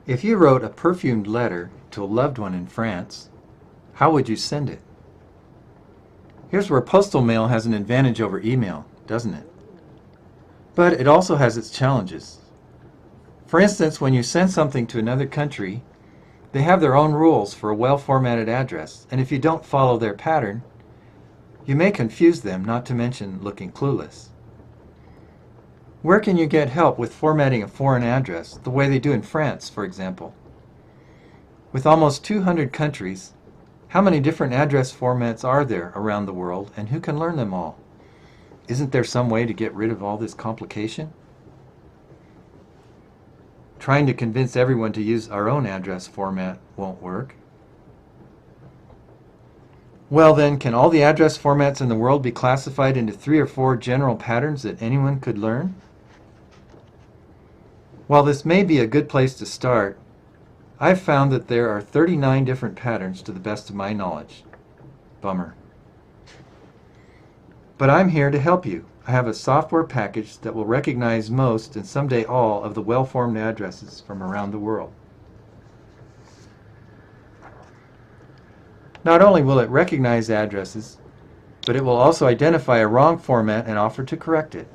If you wrote a perfumed letter to a loved one in France, how would you send it? Here's where postal mail has an advantage over email, doesn't it? But it also has its challenges. For instance, when you send something to another country, they have their own rules for a well-formatted address, and if you don't follow their pattern, you may confuse them, not to mention looking clueless. Where can you get help with formatting a foreign address, the way they do in France, for example? With almost 200 countries, how many different address formats are there around the world, and who can learn them all? Isn't there some way to get rid of all this complication? Trying to convince everyone to use our own address format won't work. Well then, can all the address formats in the world be classified into 3 or 4 general patterns that anyone could learn? While this may be a good place to start, I've found that there are 39 different patterns to the best of my knowledge. Bummer. But I'm here to help you. I have a software package that will recognize most and someday all of the well-formed addresses from around the world. Not only will it recognize addresses, but it will also identify a wrong format and offer to correct it.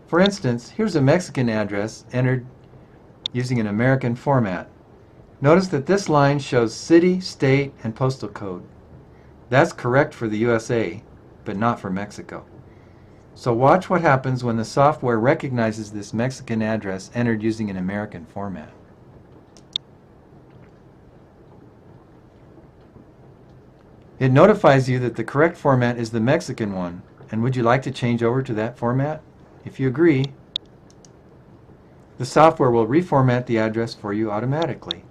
For instance, here's a Mexican address entered using an American format. Notice that this line shows city, state, and postal code. That's correct for the USA, but not for Mexico. So watch what happens when the software recognizes this Mexican address entered using an American format. It notifies you that the correct format is the Mexican one, and would you like to change over to that format? If you agree, the software will reformat the address for you automatically.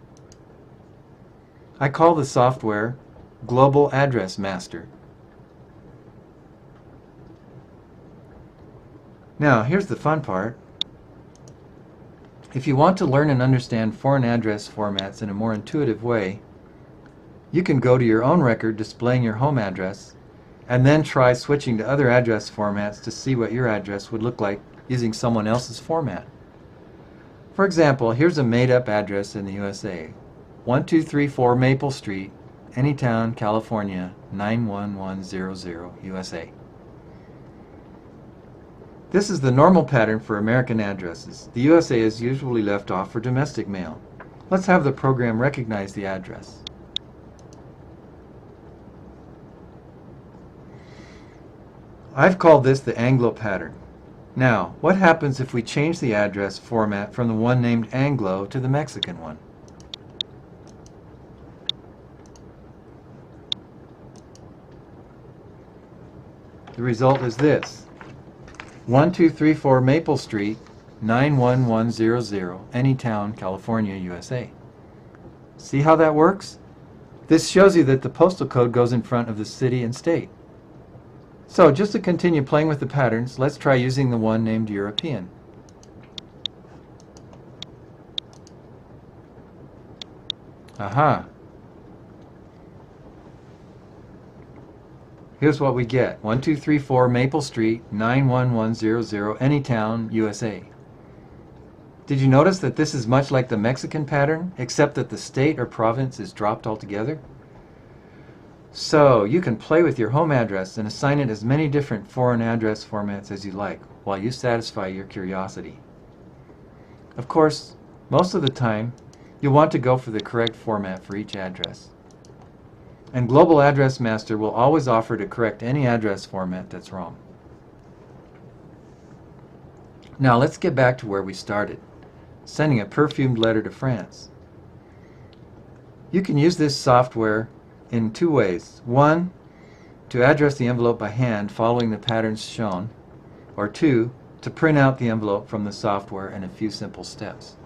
I call the software Global Address Master. Now, here's the fun part. If you want to learn and understand foreign address formats in a more intuitive way, you can go to your own record displaying your home address and then try switching to other address formats to see what your address would look like using someone else's format. For example, here's a made-up address in the USA. 1234 Maple Street, Anytown, California, 91100, USA. This is the normal pattern for American addresses. The USA is usually left off for domestic mail. Let's have the program recognize the address. I've called this the Anglo pattern. Now, what happens if we change the address format from the one named Anglo to the Mexican one? The result is this: 1234 Maple Street, 91100, Anytown, California, USA. See how that works? This shows you that the postal code goes in front of the city and state. So, just to continue playing with the patterns, let's try using the one named European. Aha! Here's what we get. 1234 Maple Street, 91100, Anytown, USA. Did you notice that this is much like the Mexican pattern, except that the state or province is dropped altogether? So, you can play with your home address and assign it as many different foreign address formats as you like, while you satisfy your curiosity. Of course, most of the time, you'll want to go for the correct format for each address. And Global Address Master will always offer to correct any address format that's wrong. Now let's get back to where we started, sending a perfumed letter to France. You can use this software in 2 ways. 1, to address the envelope by hand following the patterns shown, or 2, to print out the envelope from the software in a few simple steps.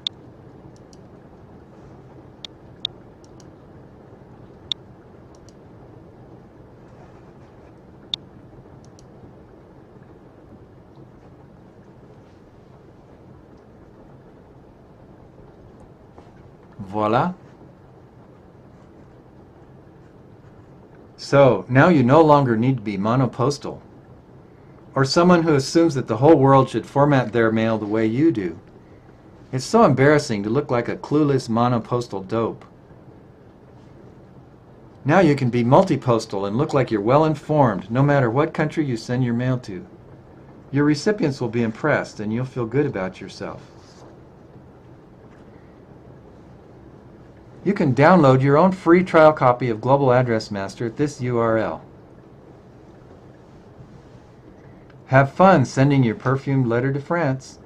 Voila! So, now you no longer need to be monopostal, or someone who assumes that the whole world should format their mail the way you do. It's so embarrassing to look like a clueless monopostal dope. Now you can be multipostal and look like you're well informed no matter what country you send your mail to. Your recipients will be impressed and you'll feel good about yourself. You can download your own free trial copy of Global Address Master at this URL. Have fun sending your perfumed letter to France.